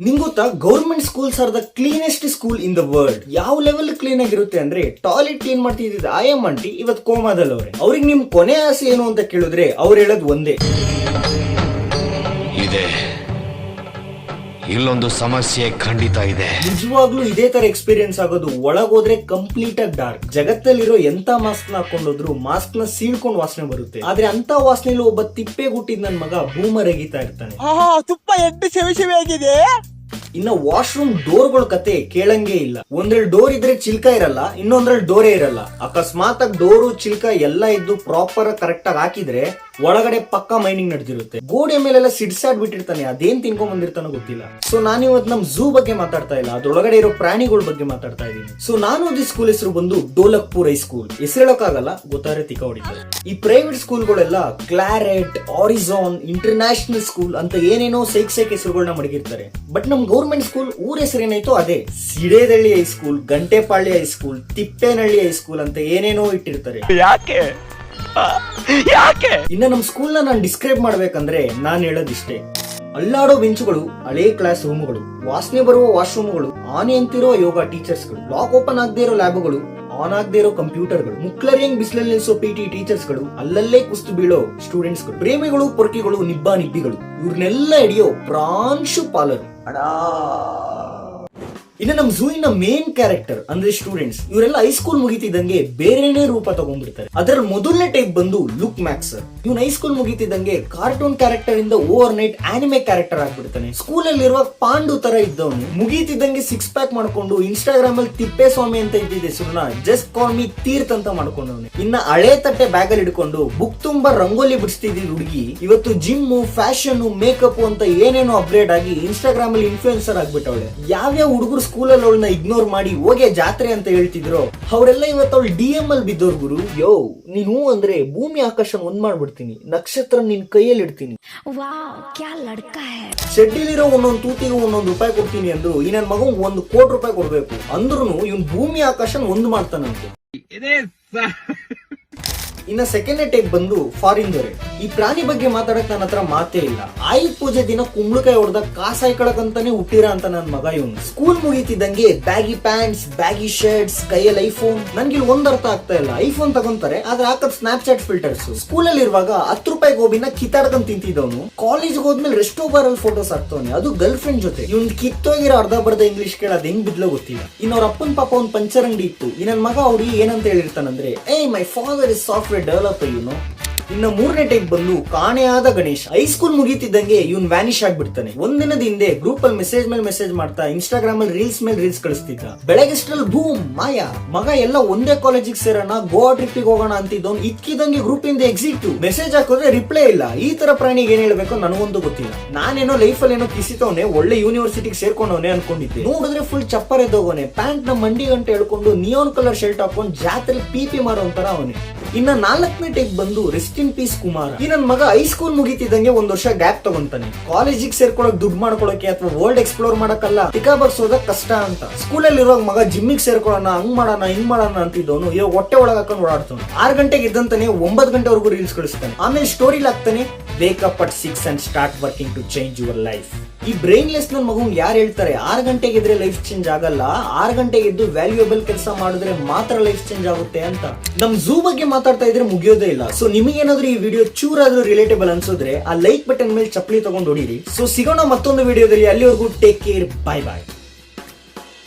ನಿಂಗ್ ಗೊತ್ತಾ, government schools are the cleanest school in the world. ಯಾವ ಲೆವೆಲ್ ಕ್ಲೀನ್ ಆಗಿರುತ್ತೆ ಅಂದ್ರೆ, ಟಾಯ್ಲೆಟ್ ಕ್ಲೀನ್ ಮಾಡ್ತಿದ್ದ ಆಯಮ್ ಆಂಟಿ ಇವತ್ ಕೋಮಾದಲ್ಲಿ ಅವ್ರಿಗೆ ನಿಮ್ ಕೊನೆ ಆಸೆ ಏನು ಅಂತ ಕೇಳಿದ್ರೆ ಅವ್ರು ಹೇಳೋದು ಒಂದೇ, ಇದೆ ಇಲ್ಲೊಂದು ಸಮಸ್ಯೆ ಖಂಡಿತ ಇದೆ. ನಿಜವಾಗ್ಲೂ ಇದೇ ತರ ಎಕ್ಸ್ಪೀರಿಯನ್ಸ್ ಆಗೋದು. ಒಳಗೋದ್ರೆ ಕಂಪ್ಲೀಟ್ ಆಗಿ ಡಾರ್ಕ್. ಜಗತ್ತಲ್ಲಿರೋ ಎಂತ ಮಾಸ್ಕ್ ನ ಹಾಕೊಂಡೋದ್ರು ಮಾಸ್ಕ್ ನ ಸೀಳ್ಕೊಂಡ್ ವಾಸನೆ ಬರುತ್ತೆ. ಆದ್ರೆ ಅಂತ ವಾಸನೆಯಲ್ಲಿ ಒಬ್ಬ ತಿಪ್ಪೆ ಗುಟ್ಟಿದ್ ನನ್ ಮಗ ಬೂಮರ್ ಅಗಿತಾ ಇರ್ತಾನೆ. ತುಪ್ಪ ಎಡ್ಡು ಸೆವಿ ಆಗಿದೆ. ಇನ್ನ ವಾಶ್ರೂಮ್ ಡೋರ್ಗಳ ಕತೆ ಕೇಳಂಗೆ ಇಲ್ಲ. ಒಂದ್ರಲ್ಲಿ ಡೋರ್ ಇದ್ರೆ ಚಿಲ್ಕ ಇರಲ್ಲ, ಇನ್ನೊಂದ್ರಲ್ಲಿ ಡೋರೇ ಇರಲ್ಲ. ಅಕಸ್ಮಾತ್ ಆಗಿ ಡೋರು ಚಿಲ್ಕ ಎಲ್ಲ ಇದ್ದು ಪ್ರಾಪರ್ ಕರೆಕ್ಟ್ ಆಗಿ ಹಾಕಿದ್ರೆ ಒಳಗಡೆ ಪಕ್ಕ ಮೈನಿಂಗ್ ನಡೆದಿರುತ್ತೆ. ಗೋಡೆ ಮೇಲೆಲ್ಲ ಸಿಡ್ಸಾಡ್ ಬಿಟ್ಟಿರ್ತಾನೆ, ಅದೇನ್ ತಿನ್ಕೊಂಡ್ ಬಂದಿರ್ತಾನೋ ಗೊತ್ತಿಲ್ಲ. ಸೊ ನಾನು ಇವತ್ತು ನಮ್ ಝೂ ಬಗ್ಗೆ ಮಾತಾಡ್ತಾ ಇಲ್ಲ, ಅದ್ರೊಳಗಡೆ ಇರೋ ಪ್ರಾಣಿಗಳ ಬಗ್ಗೆ ಮಾತಾಡ್ತಾ ಇದ್ದೀನಿ. ಸೊ ನಾನು ಓದಿ ಸ್ಕೂಲ್ ಹೆಸರು ಬಂದು ಡೋಲಕ್ಪುರ್ ಹೈಸ್ಕೂಲ್. ಹೆಸರು ಹೇಳೋಕ್ಕಾಗಲ್ಲ, ಗೊತ್ತಾರೆ ತಿಕ್ಕ ಹೊಡಿತಾರೆ. ಈ ಪ್ರೈವೇಟ್ ಸ್ಕೂಲ್ಗಳೆಲ್ಲ ಕ್ಲಾರೆಟ್, ಆರಿಝಾನ್, ಇಂಟರ್ನ್ಯಾಷನಲ್ ಸ್ಕೂಲ್ ಅಂತ ಏನೇನೋ ಸೈಕ್ ಹೆಸರುಗಳನ್ನ ಮಡಗಿರ್ತಾರೆ. ಬಟ್ ನಮ್ ಗೌರ್ಮೆಂಟ್ ಸ್ಕೂಲ್ ಊರ ಹೆಸರೇನಾಯ್ತು ಅದೇ. ಸಿಡೇದಳ್ಳಿ ಹೈಸ್ಕೂಲ್, ಗಂಟೆಪಾಳ್ಯ ಹೈಸ್ಕೂಲ್, ತಿಪ್ಪೇನಹಳ್ಳಿ ಹೈಸ್ಕೂಲ್ ಅಂತ ಏನೇನೋ ಇಟ್ಟಿರ್ತಾರೆ. ಯಾಕೆ? ಇನ್ನ ನಮ್ ಸ್ಕೂಲ್ ನ ನಾನು ಡಿಸ್ಕ್ರೈಬ್ ಮಾಡ್ಬೇಕಂದ್ರೆ ನಾನ್ ಹೇಳೋದಿಷ್ಟೇ: ಅಲ್ಲಾಡೋ ಬೆಂಚುಗಳು, ಹಳೇ ಕ್ಲಾಸ್ ರೂಮ್ಗಳು, ವಾಸನೆ ಬರುವ ವಾಶ್ರೂಮ್ಗಳು, ಆನೆ ಅಂತಿರೋ ಯೋಗ ಟೀಚರ್ಸ್ಗಳು, ಲಾಕ್ ಓಪನ್ ಆಗದೆ ಇರೋ ಲ್ಯಾಬ್ಗಳು, ಆನ್ ಆಗದೆ ಇರೋ ಕಂಪ್ಯೂಟರ್ಗಳು, ಮುಕ್ಲರಿಯಂಗ್ ಬಿಸಿಲಲ್ಲಿ ನಿಲ್ಸೋ PT ಟೀಚರ್ಸ್ಗಳು, ಅಲ್ಲಲ್ಲೇ ಕುಸ್ತು ಬೀಳೋ ಸ್ಟೂಡೆಂಟ್ಸ್ಗಳು, ಪ್ರೇಮಿಗಳು, ಪೊರ್ಕಿಗಳು, ನಿಬ್ಬಿಗಳು, ಇವ್ರನ್ನೆಲ್ಲ ಹಿಡಿಯೋ ಪ್ರಾಂಶುಪಾಲರು. ಇನ್ನು ನಮ್ ಝೂಯಿನ ಮೇನ್ ಕ್ಯಾರೆಕ್ಟರ್ ಅಂದ್ರೆ ಸ್ಟೂಡೆಂಟ್ಸ್, ಇವರೆಲ್ಲ ಹೈಸ್ಕೂಲ್ ಮುಗಿತಿದ್ದಂಗೆ ಬೇರೆನೇ ರೂಪ ತಗೊಂಡ್ಬಿಡ್ತಾರೆ. ಅದರ ಮೊದಲನೇ ಟೈಪ್ ಬಂದು ಲುಕ್ ಮ್ಯಾಕ್ಸರ್. ಇವ್ನ ಹೈಸ್ಕೂಲ್ ಮುಗಿತಿದ್ದಂಗೆ ಕಾರ್ಟೂನ್ ಕ್ಯಾರೆಕ್ಟರ್ ಇಂದ ಓವರ್ ನೈಟ್ ಆನಿಮೆ ಕ್ಯಾರೆಕ್ಟರ್ ಆಗ್ಬಿಡ್ತಾನೆ. ಸ್ಕೂಲ್ ಅಲ್ಲಿ ಇರುವ ಪಾಂಡು ತರ ಇದ್ದವನು ಮುಗಿತಿದ್ದಂಗೆ 6 ಪ್ಯಾಕ್ ಮಾಡ್ಕೊಂಡು ಇನ್ಸ್ಟಾಗ್ರಾಮ್ ಅಲ್ಲಿ ತಿಪ್ಪೇಸ್ವಾಮಿ ಅಂತ ಇದ್ದಿದ್ದ ಹೆಸರನ್ನ ಜಸ್ಟ್ ಕಾಲ್ ಮಿ ತೀರ್ತ್ ಅಂತ ಮಾಡ್ಕೊಂಡವನು. ಇನ್ನ ಹಳೆ ತಟ್ಟೆ ಬ್ಯಾಗ್ ಅಲ್ಲಿ ಹಿಡ್ಕೊಂಡು ಬುಕ್ ತುಂಬಾ ರಂಗೋಲಿ ಬಿಡಿಸ್ತಿದ್ದ ಹುಡುಗಿ ಇವತ್ತು ಜಿಮ್, ಫ್ಯಾಷನ್, ಮೇಕಪ್ ಅಂತ ಏನೇನೋ ಅಪ್ಗ್ರೇಡ್ ಆಗಿ ಇನ್ಸ್ಟಾಗ್ರಾಮ್ ಅಲ್ಲಿ ಇನ್ಫ್ಲೂಯೆನ್ಸರ್ ಆಗ್ಬಿಟ್ಟವಳೆ. ಯಾವ್ಯಾವ ಹುಡುಗರು ಸ್ಕೂಲಲ್ಲಿ ಅವಳನ್ನ ಇಗ್ನೋರ್ ಮಾಡಿ ಹೋಗೆ ಜಾತ್ರೆ ಅಂತ ಹೇಳ್ತಿದ್ರು, ಅವರೆಲ್ಲ ಇವತ್ತು ಅವಳು DM ಅಲ್ಲಿ ಬಿದ್ದೋರ್ ಗುರು. ಯೋ, ನೀನು ಅಂದ್ರೆ ಭೂಮಿ ಆಕಾಶ ಒಂದ್ ಮಾಡ್ಬಿಡ್ತೀನಿ, ನಕ್ಷತ್ರ ನಿನ್ ಕೈಯಲ್ಲಿ ಇಡ್ತೀನಿ. ಶೆಡ್ಡಿಲಿರೋ ಒಂದೊಂದು ತೂತಿಗೂ ಒಂದೊಂದು ರೂಪಾಯಿ ಕೊಡ್ತೀನಿ ಅಂದ್ರು ಈ ನನ್ ಮಗ 1 ಕೋಟಿ ರೂಪಾಯಿ ಕೊಡ್ಬೇಕು ಅಂದ್ರೂ ಇವನ್ ಭೂಮಿ ಆಕಾಶ ಒಂದ್ ಮಾಡ್ತಾನಂತೆ. ಇನ್ನ ಸೆಕೆಂಡ್ ಟೈಪ್ ಬಂದು ಫಾರಿನ್ ದೊರೆ. ಈ ಪ್ರಾಣಿ ಬಗ್ಗೆ ಮಾತಾಡಕ್ ನನ್ನ ಹತ್ರ ಮಾತೇ ಇಲ್ಲ. ಆಯುಧ ಪೂಜೆ ದಿನ ಕುಂಬಳಕಾಯಿ ಹೊಡೆದ ಕಾಸಾಯ್ಕೊಳಕಂತಾನೆ ಹುಟ್ಟಿರ ಅಂತ ನನ್ ಮಗ ಇವನು. ಸ್ಕೂಲ್ ಮುಗಿತಿದ್ದಂಗೆ ಬ್ಯಾಗಿ ಪ್ಯಾಂಟ್ಸ್, ಬ್ಯಾಗಿ ಶರ್ಟ್ಸ್, ಕೈಯಲ್ಲಿ ಐಫೋನ್. ನನ್ಗೆ ಇಲ್ಲಿ ಒಂದ್ ಅರ್ಥ ಆಗ್ತಾ ಇಲ್ಲ. ಐಫೋನ್ ತಗೊಂತಾರೆ, ಆದ್ರೆ ಹಾಕದ್ ಸ್ನಾಪ್ಚಾಟ್ ಫಿಲ್ಟರ್ಸ್. ಸ್ಕೂಲ್ ಅಲ್ಲಿ ಇರುವಾಗ 10 ರೂಪಾಯಿ ಗೋಬಿನ ಕಿತ್ತಾಡ್ಕೊಂಡ್ ತಿಂತಿದ್ದವನು ಕಾಲೇಜ್ ಹೋದ್ಮೇಲೆ ರೆಸ್ಟೋ ಬಾರ್ ಅಲ್ಲಿ ಫೋಟೋಸ್ ಹಾಕ್ತವನೆ, ಅದು ಗರ್ಲ್ ಫ್ರೆಂಡ್ ಜೊತೆ. ಇವ್ನ್ ಕಿತ್ತೋಗಿರೋ ಅರ್ಧ ಬರ್ಧ ಇಂಗ್ಲಿಷ್ ಕೇಳೋದ್ ಹೆಂಗ್ ಬಿದ್ಲೋ ಗೊತ್ತಿಲ್ಲ. ಇನ್ನವ್ರ ಅಪ್ಪನ್ ಪಾಪ ಒಂದ್ ಪಂಚರ್ ಅಂಗಡಿ ಇತ್ತು. ಈ ನನ್ ಮಗ ಅವ್ರಿಗೆ ಏನಂತ ಹೇಳಿರ್ತಾನಂದ್ರೆ, my father is software developer you know. ಇನ್ನು ಮೂರನೇ ಟೈಪ್ ಬಂದು ಕಾಣೆಯಾದ ಗಣೇಶ್. ಹೈಸ್ಕೂಲ್ ಮುಗಿತಿದ್ದಂಗೆ ಇವನ್ ವ್ಯಾನಿಶ್ ಆಗ್ಬಿಡ್ತಾನೆ. ಒಂದಿನದ ಹಿಂದೆ ಗ್ರೂಪ್ ಅಲ್ಲಿ ಮೆಸೇಜ್ ಮೇಲೆ ಮೆಸೇಜ್ ಮಾಡ್ತಾ ಇನ್ಸ್ಟಾಗ್ರಾಮ್ ಅಲ್ಲಿ ರೀಲ್ಸ್ ಮೇಲೆ ರೀಲ್ಸ್ ಕಳಿಸ್ತಿದ್ದ. ಬೆಳಗ್ಗೆಷ್ಟರಲ್ಲಿ ಬೂಮ್ ಮಾಯಾ. ಮಗ ಎಲ್ಲ ಒಂದೇ ಕಾಲೇಜಿಗೆ ಸೇರೋಣ, ಗೋವಾ ಟ್ರಿಪ್ ಹೋಗೋಣ ಅಂತಿದ್ದವ್ ಇದ್ಕಿದಂಗೆ ಗ್ರೂಪ್ ಇಂದ ಎಕ್ಸಿಟ್. ಮೆಸೇಜ್ ಹಾಕಿದ್ರೆ ರಿಪ್ಲೈ ಇಲ್ಲ. ಈ ತರ ಪ್ರಾಣಿಗೆ ಏನ್ ಹೇಳ್ಬೇಕು ನನಗೊಂದು ಗೊತ್ತಿಲ್ಲ. ನಾನೇನೋ ಲೈಫ್ ಅಲ್ಲಿ ಏನೋ ಕಿಸಿತವನೆ, ಒಳ್ಳೆ ಯೂನಿವರ್ಸಿಟಿಗೆ ಸೇರ್ಕೊಂಡವನೆ ಅನ್ಕೊಂಡಿದ್ದೆ. ನೋಡಿದ್ರೆ ಫುಲ್ ಚಪ್ಪರ್ ಎದ್ದೋಗನೆ, ಪ್ಯಾಂಟ್ ನ ಮಂಡಿ ಗಂಟೆ ಹೇಳ್ಕೊಂಡು ನಿಯೋನ್ ಕಲರ್ ಶರ್ಟ್ ಹಾಕೊಂಡು ಜಾತ್ರೆ ಪಿ ಮಾರೋ ಅಂತಾರ ಅವನೇ. ಇನ್ನ 4ನೇ ಟೈಪ್ ಬಂದು ರೆಸ್ಟ್ ಇನ್ ಪೀಸ್ ಕುಮಾರ. ಈ ನನ್ ಮಗ ಹೈಸ್ಕೂಲ್ ಮುಗಿತಿದ್ದಂಗೆ 1 ವರ್ಷ ಗ್ಯಾಪ್ ತಗೊಂತಾನೆ. ಕಾಲೇಜಿಗೆ ಸೇರ್ಕೊಳಕ್ ದುಡ್ಡು ಮಾಡ್ಕೊಳಕ್ಕೆ ಅಥವಾ ವರ್ಲ್ಡ್ ಎಕ್ಸ್ಪ್ಲೋರ್ ಮಾಡಕ್ಕಲ್ಲ, ಟಿಕಾ ಬರ್ಸೋದಕ್ ಕಷ್ಟ ಅಂತ. ಸ್ಕೂಲ್ ಅಲ್ಲಿ ಇರುವಾಗ ಮಗ ಜಿಮ್ಮಿಗೆ ಸೇರ್ಕೊಳ್ಳೋಣ, ಹಂಗ್ ಮಾಡೋಣ ಹಿಂಗ್ ಮಾಡೋಣ ಅಂತಿದ್ದವನು ಇವಾಗ ಹೊಟ್ಟೆ ಒಳಗೆ ಹಾಕೊಂಡು ಓಡಾಡ್ತಾನೆ. 6 ಗಂಟೆಗೆ ಇದ್ದಂತಾನೆ 9 ಗಂಟೆವರೆಗೂ ರೀಲ್ಸ್ ಕಳಿಸ್ತಾನೆ. ಆಮೇಲೆ ಸ್ಟೋರಿಲ್ ಹಾಕ್ತಾನೆ, wake up at 6 and start working to change your life. ಈ ಬ್ರೈನ್ಲೆಸ್ ನನ್ ಮಗು ಯಾರು ಹೇಳ್ತಾರೆ 6 ಗಂಟೆಗೆ ಇದ್ರೆ ಲೈಫ್ ಚೇಂಜ್ ಆಗಲ್ಲ, 6 ಗಂಟೆಗೆ ಇದ್ದು ವ್ಯಾಲ್ಯೂಯಬಲ್ ಕೆಲಸ ಮಾಡಿದ್ರೆ ಮಾತ್ರ ಲೈಫ್ ಚೇಂಜ್ ಆಗುತ್ತೆ ಅಂತ. ನಮ್ ಝೂ ಬಗ್ಗೆ ಮಾತಾಡ್ತಾ ಇದ್ರೆ ಮುಗಿಯೋದೇ ಇಲ್ಲ. ಸೊ ನಿಮಗೇನಾದ್ರೂ ಈ ವಿಡಿಯೋ ಚೂರಾದ್ರೂ ರಿಲೇಟೇಬಲ್ ಅನ್ಸೋದ್ರೆ ಆ ಲೈಕ್ ಬಟನ್ ಮೇಲೆ ಚಪ್ಪಲಿ ತಗೊಂಡು ಹೊಡೀರಿ. ಸೊ ಸಿಗೋಣ ಮತ್ತೊಂದು ವಿಡಿಯೋದಲ್ಲಿ. ಅಲ್ಲಿವರೆಗೂ ಟೇಕ್ ಕೇರ್, ಬಾಯ್ ಬಾಯ್.